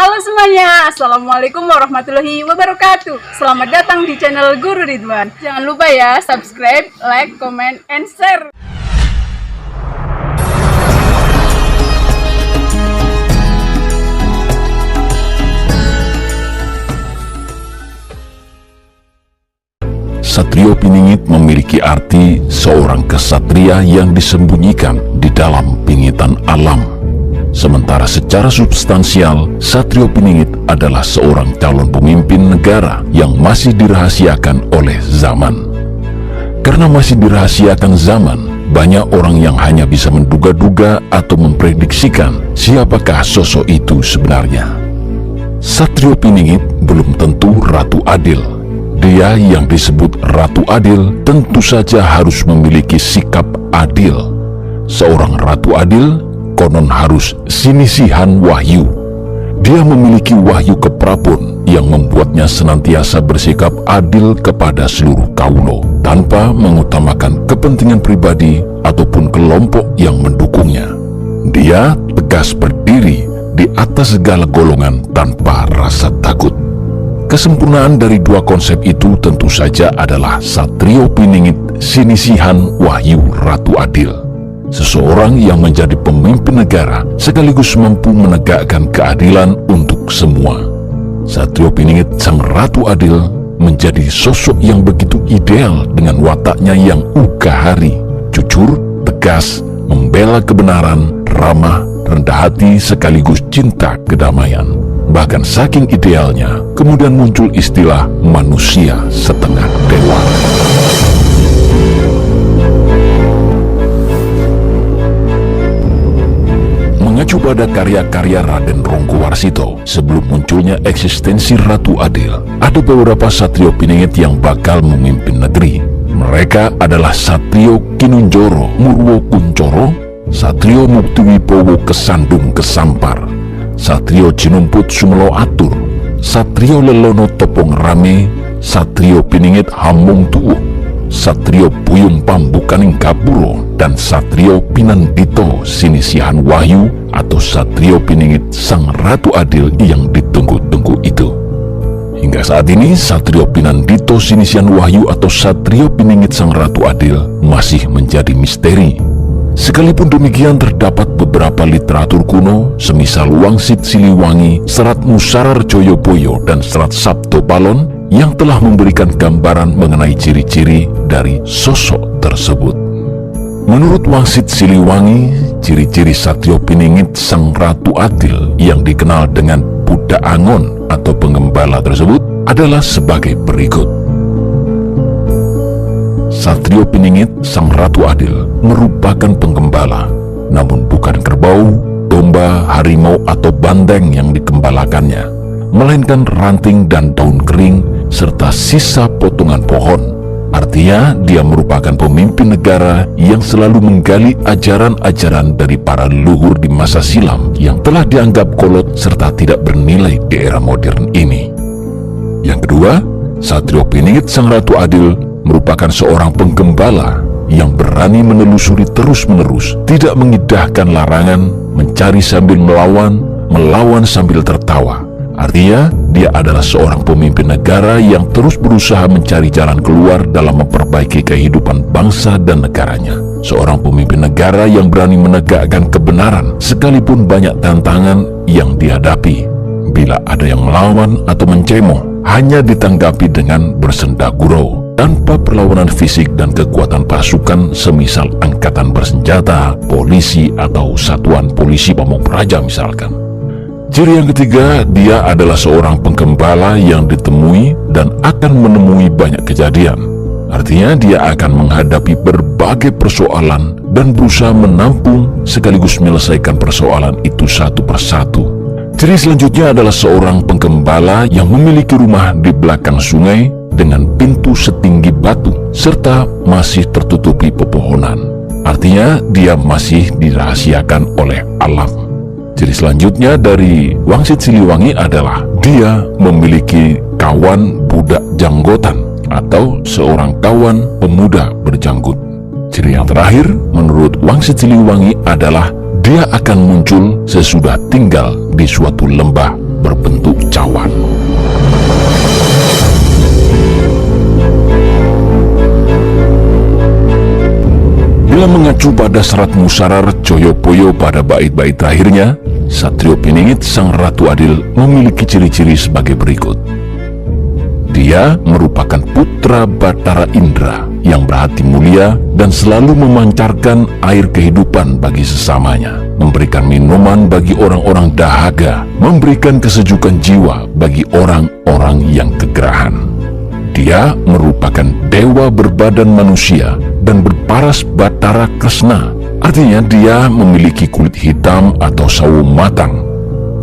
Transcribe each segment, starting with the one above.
Halo semuanya, Assalamualaikum warahmatullahi wabarakatuh. Selamat datang di channel Guru Ridwan. Jangan lupa ya, subscribe, like, comment, and share. Satrio Piningit memiliki arti seorang kesatria yang disembunyikan di dalam pingitan alam. Sementara secara substansial, Satrio Piningit adalah seorang calon pemimpin negara yang masih dirahasiakan oleh zaman. Karena masih dirahasiakan zaman, banyak orang yang hanya bisa menduga-duga atau memprediksikan siapakah sosok itu sebenarnya. Satrio Piningit belum tentu Ratu Adil. Dia yang disebut Ratu Adil tentu saja harus memiliki sikap adil. Seorang Ratu Adil konon harus sinisihan wahyu. Dia memiliki wahyu keprabon yang membuatnya senantiasa bersikap adil kepada seluruh kaulo tanpa mengutamakan kepentingan pribadi ataupun kelompok yang mendukungnya. Dia tegas berdiri di atas segala golongan tanpa rasa takut. Kesempurnaan dari dua konsep itu tentu saja adalah Satrio Piningit sinisihan wahyu Ratu Adil. Seseorang yang menjadi pemimpin negara sekaligus mampu menegakkan keadilan untuk semua. Satrio Piningit sang Ratu Adil menjadi sosok yang begitu ideal dengan wataknya yang ugahari, jujur, tegas, membela kebenaran, ramah, rendah hati sekaligus cinta kedamaian. Bahkan saking idealnya, kemudian muncul istilah manusia setengah dewa. Mengacu pada karya-karya Raden Ronggowarsito sebelum munculnya eksistensi Ratu Adil, ada beberapa Satrio Piningit yang bakal memimpin negeri. Mereka adalah Satrio Kinunjoro Murwo Kuncoro, Satrio Muktiwibowo Kesandung Kesampar, Satrio Cinumput Sumelo Atur, Satrio Lelono Topong Rame, Satrio Piningit Hamung Tuwo, Satrio Buyung Pambukaning Gapuro, dan Satrio Pinandito Sinisihan Wahyu atau Satrio Piningit sang Ratu Adil yang ditunggu-tunggu itu. Hingga saat ini, Satrio Pinandito Sinisihan Wahyu atau Satrio Piningit sang Ratu Adil masih menjadi misteri. Sekalipun demikian, terdapat beberapa literatur kuno semisal Wangsit Siliwangi, Serat Musarar Joyoboyo, dan Serat Sabdo Palon yang telah memberikan gambaran mengenai ciri-ciri dari sosok tersebut. Menurut Wangsit Siliwangi, ciri-ciri Satrio Piningit sang Ratu Adil yang dikenal dengan Budak Angon atau penggembala tersebut adalah sebagai berikut. Satrio Piningit sang Ratu Adil merupakan penggembala, namun bukan kerbau, domba, harimau, atau banteng yang digembalakannya, melainkan ranting dan daun kering serta sisa potongan pohon. Artinya, dia merupakan pemimpin negara yang selalu menggali ajaran-ajaran dari para leluhur di masa silam yang telah dianggap kolot serta tidak bernilai di era modern ini. Yang kedua, Satrio Piningit sang Ratu Adil merupakan seorang penggembala yang berani menelusuri terus-menerus, tidak mengindahkan larangan, mencari sambil melawan, melawan sambil tertawa. Artinya, dia adalah seorang pemimpin negara yang terus berusaha mencari jalan keluar dalam memperbaiki kehidupan bangsa dan negaranya. Seorang pemimpin negara yang berani menegakkan kebenaran sekalipun banyak tantangan yang dihadapi. Bila ada yang melawan atau mencemoh, hanya ditanggapi dengan bersenda gurau, tanpa perlawanan fisik dan kekuatan pasukan semisal angkatan bersenjata, polisi, atau satuan polisi pamong praja misalkan. Ciri yang ketiga, dia adalah seorang penggembala yang ditemui dan akan menemui banyak kejadian. Artinya dia akan menghadapi berbagai persoalan dan berusaha menampung sekaligus menyelesaikan persoalan itu satu persatu. Ciri selanjutnya adalah seorang penggembala yang memiliki rumah di belakang sungai dengan pintu setinggi batu serta masih tertutupi pepohonan. Artinya dia masih dirahasiakan oleh alam. Ciri selanjutnya dari Wangsit Siliwangi adalah dia memiliki kawan budak janggotan atau seorang kawan pemuda berjanggut. Ciri yang terakhir menurut Wangsit Siliwangi adalah dia akan muncul sesudah tinggal di suatu lembah berbentuk cawan. Bila mengacu pada Serat Musarar Joyoboyo pada bait-bait terakhirnya, Satrio Piningit Sang Ratu Adil memiliki ciri-ciri sebagai berikut. Dia merupakan putra Bathara Indra yang berhati mulia dan selalu memancarkan air kehidupan bagi sesamanya, memberikan minuman bagi orang-orang dahaga, memberikan kesejukan jiwa bagi orang-orang yang kegerahan. Dia merupakan dewa berbadan manusia dan berparas Bathara Kresna. Artinya dia memiliki kulit hitam atau sawo matang.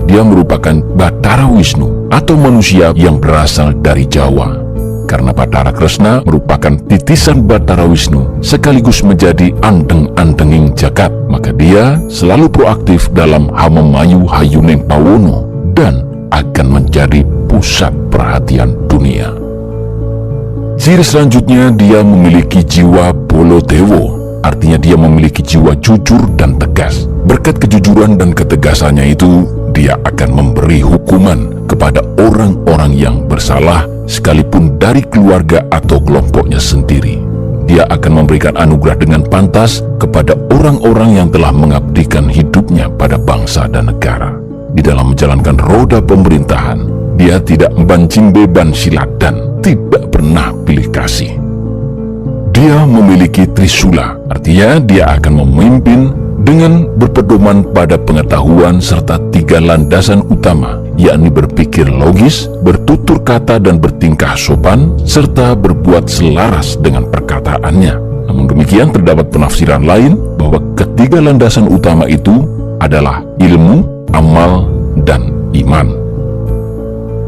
Dia merupakan Bathara Wisnu atau manusia yang berasal dari Jawa. Karena Bathara Kresna merupakan titisan Bathara Wisnu sekaligus menjadi andeng-andenging jagat, maka dia selalu proaktif dalam hamemayu hayuning pawono dan akan menjadi pusat perhatian dunia. Ciri selanjutnya, dia memiliki jiwa Bolodewo. Artinya dia memiliki jiwa jujur dan tegas. Berkat kejujuran dan ketegasannya itu, dia akan memberi hukuman kepada orang-orang yang bersalah, sekalipun dari keluarga atau kelompoknya sendiri. Dia akan memberikan anugerah dengan pantas kepada orang-orang yang telah mengabdikan hidupnya pada bangsa dan negara. Di dalam menjalankan roda pemerintahan, dia tidak membancing beban silat dan tidak pernah pilih kasih. Dia memiliki Trisula, artinya dia akan memimpin dengan berpedoman pada pengetahuan serta 3 landasan utama, yakni berpikir logis, bertutur kata dan bertingkah sopan, serta berbuat selaras dengan perkataannya. Namun demikian, terdapat penafsiran lain bahwa ketiga landasan utama itu adalah ilmu, amal, dan iman.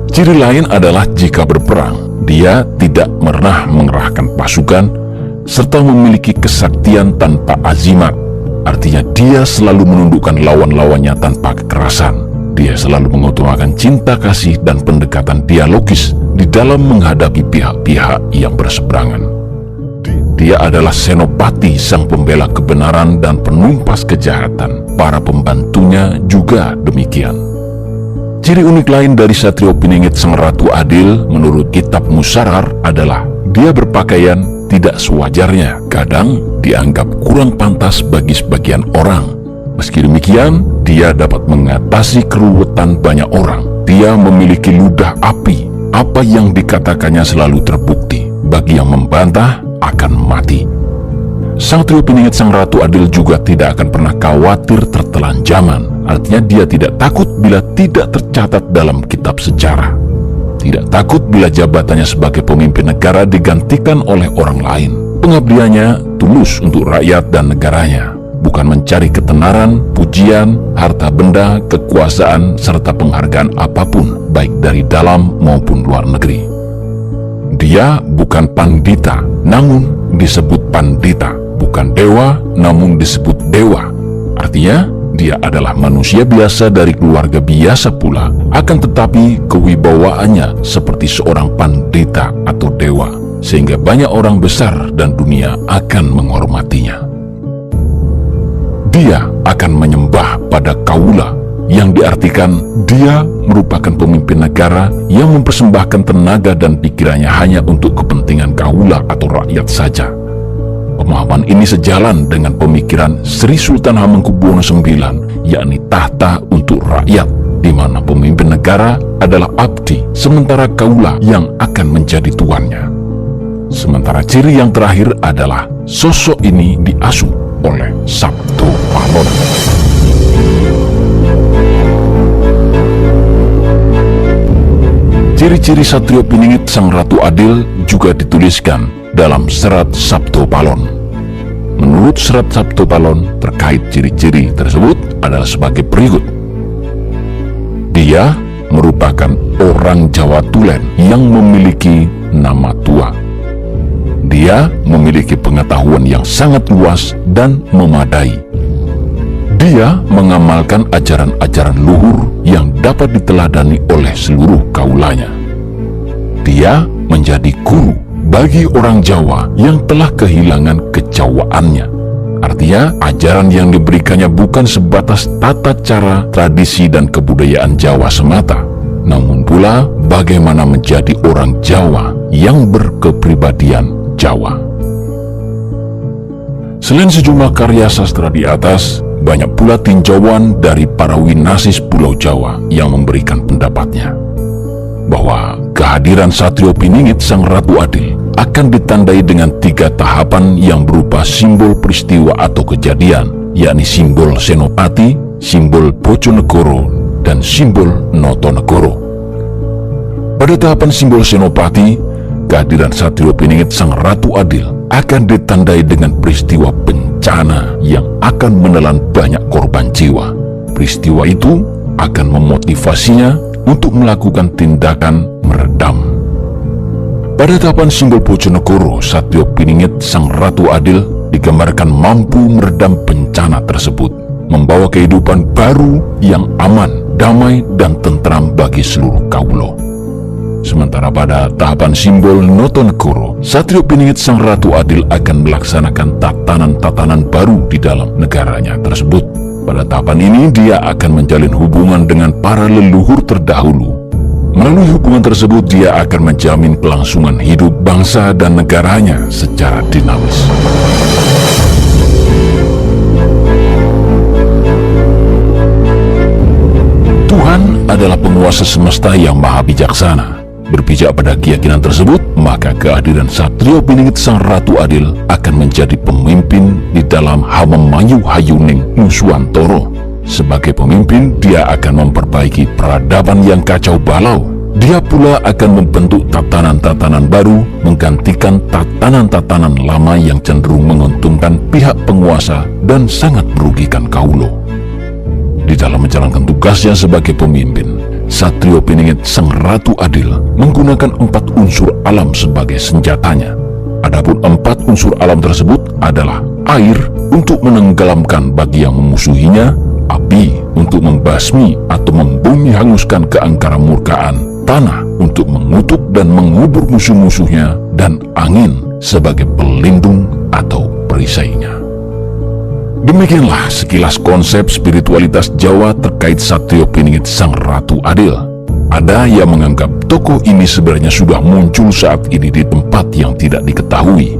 Ciri lain adalah jika berperang, dia tidak pernah mengerahkan pasukan serta memiliki kesaktian tanpa azimat. Artinya dia selalu menundukkan lawan-lawannya tanpa kekerasan. Dia selalu mengutamakan cinta kasih dan pendekatan dialogis di dalam menghadapi pihak-pihak yang berseberangan. Dia adalah senopati, sang pembela kebenaran dan penumpas kejahatan. Para pembantunya juga demikian. Ciri unik lain dari Satrio Piningit Sang Ratu Adil menurut kitab Musarar adalah dia berpakaian tidak sewajarnya, kadang dianggap kurang pantas bagi sebagian orang. Meski demikian, dia dapat mengatasi keruwetan banyak orang. Dia memiliki ludah api, apa yang dikatakannya selalu terbukti. Bagi yang membantah, akan mati. Satrio Piningit Sang Ratu Adil juga tidak akan pernah khawatir tertelan zaman. Artinya dia tidak takut bila tidak tercatat dalam kitab sejarah. Tidak takut bila jabatannya sebagai pemimpin negara digantikan oleh orang lain. Pengabdiannya tulus untuk rakyat dan negaranya, bukan mencari ketenaran, pujian, harta benda, kekuasaan, serta penghargaan apapun, baik dari dalam maupun luar negeri. Dia bukan pandita, namun disebut pandita. Bukan dewa, namun disebut dewa. Artinya, dia adalah manusia biasa dari keluarga biasa pula, akan tetapi kewibawaannya seperti seorang pandita atau dewa, sehingga banyak orang besar dan dunia akan menghormatinya. Dia akan menyembah pada kaula, yang diartikan dia merupakan pemimpin negara yang mempersembahkan tenaga dan pikirannya hanya untuk kepentingan kaula atau rakyat saja. Pemahaman ini sejalan dengan pemikiran Sri Sultan Hamengkubuwono IX, yakni tahta untuk rakyat, di mana pemimpin negara adalah abdi, sementara kaula yang akan menjadi tuannya. Sementara ciri yang terakhir adalah sosok ini diasuh oleh Sabto Palon. Ciri-ciri Satrio Piningit Sang Ratu Adil juga dituliskan dalam Serat Sabto Palon. Menurut Serat Sabto Palon terkait ciri-ciri tersebut adalah sebagai berikut. Dia merupakan orang Jawa Tulen yang memiliki nama tua. Dia memiliki pengetahuan yang sangat luas dan memadai. Dia mengamalkan ajaran-ajaran luhur yang dapat diteladani oleh seluruh kaulanya. Dia menjadi guru bagi orang Jawa yang telah kehilangan kejawaannya. Artinya, ajaran yang diberikannya bukan sebatas tata cara, tradisi, dan kebudayaan Jawa semata, namun pula bagaimana menjadi orang Jawa yang berkepribadian Jawa. Selain sejumlah karya sastra di atas, banyak pula tinjauan dari para winasis Pulau Jawa yang memberikan pendapatnya bahwa kehadiran Satrio Piningit Sang Ratu Adil akan ditandai dengan 3 tahapan yang berupa simbol peristiwa atau kejadian, yakni simbol Senopati, simbol Bojonegoro, dan simbol Notonegoro. Pada tahapan simbol Senopati, kehadiran Satrio Piningit Sang Ratu Adil akan ditandai dengan peristiwa bencana yang akan menelan banyak korban jiwa. Peristiwa itu akan memotivasinya untuk melakukan tindakan meredam. Pada tahapan simbol Bojonegoro, Satrio Piningit Sang Ratu Adil digambarkan mampu meredam bencana tersebut, membawa kehidupan baru yang aman, damai, dan tentram bagi seluruh kaulo. Sementara pada tahapan simbol Notonegoro, Satrio Piningit Sang Ratu Adil akan melaksanakan tatanan-tatanan baru di dalam negaranya tersebut. Pada tahapan ini, dia akan menjalin hubungan dengan para leluhur terdahulu. Melalui hubungan tersebut, dia akan menjamin kelangsungan hidup bangsa dan negaranya secara dinamis. Tuhan adalah penguasa semesta yang maha bijaksana. Berpijak pada keyakinan tersebut, maka kehadiran Satrio Piningit Sang Ratu Adil akan menjadi pemimpin di dalam Hamemayu Hayuning Nuswantoro. Sebagai pemimpin, dia akan memperbaiki peradaban yang kacau balau. Dia pula akan membentuk tatanan-tatanan baru, menggantikan tatanan-tatanan lama yang cenderung menguntungkan pihak penguasa dan sangat merugikan kaulo. Di dalam menjalankan tugasnya sebagai pemimpin, Satrio Piningit Sang Ratu Adil menggunakan 4 unsur alam sebagai senjatanya. Adapun 4 unsur alam tersebut adalah air untuk menenggelamkan bagi yang memusuhinya, api untuk membasmi atau membumi hanguskan keangkara murkaan, tanah untuk mengutuk dan mengubur musuh-musuhnya, dan angin sebagai pelindung atau perisainya. Demikianlah sekilas konsep spiritualitas Jawa terkait Satrio Piningit Sang Ratu Adil. Ada yang menganggap tokoh ini sebenarnya sudah muncul saat ini di tempat yang tidak diketahui.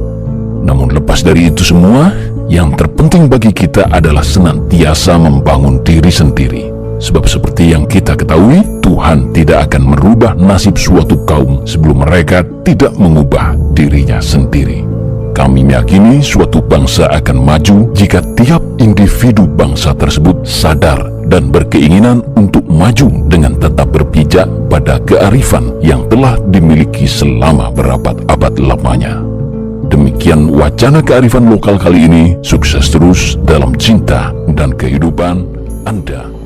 Namun lepas dari itu semua, yang terpenting bagi kita adalah senantiasa membangun diri sendiri. Sebab seperti yang kita ketahui, Tuhan tidak akan merubah nasib suatu kaum sebelum mereka tidak mengubah dirinya sendiri. Kami meyakini suatu bangsa akan maju jika tiap individu bangsa tersebut sadar dan berkeinginan untuk maju dengan tetap berpijak pada kearifan yang telah dimiliki selama berabad-abad lamanya. Demikian wacana kearifan lokal kali ini. Sukses terus dalam cinta dan kehidupan Anda.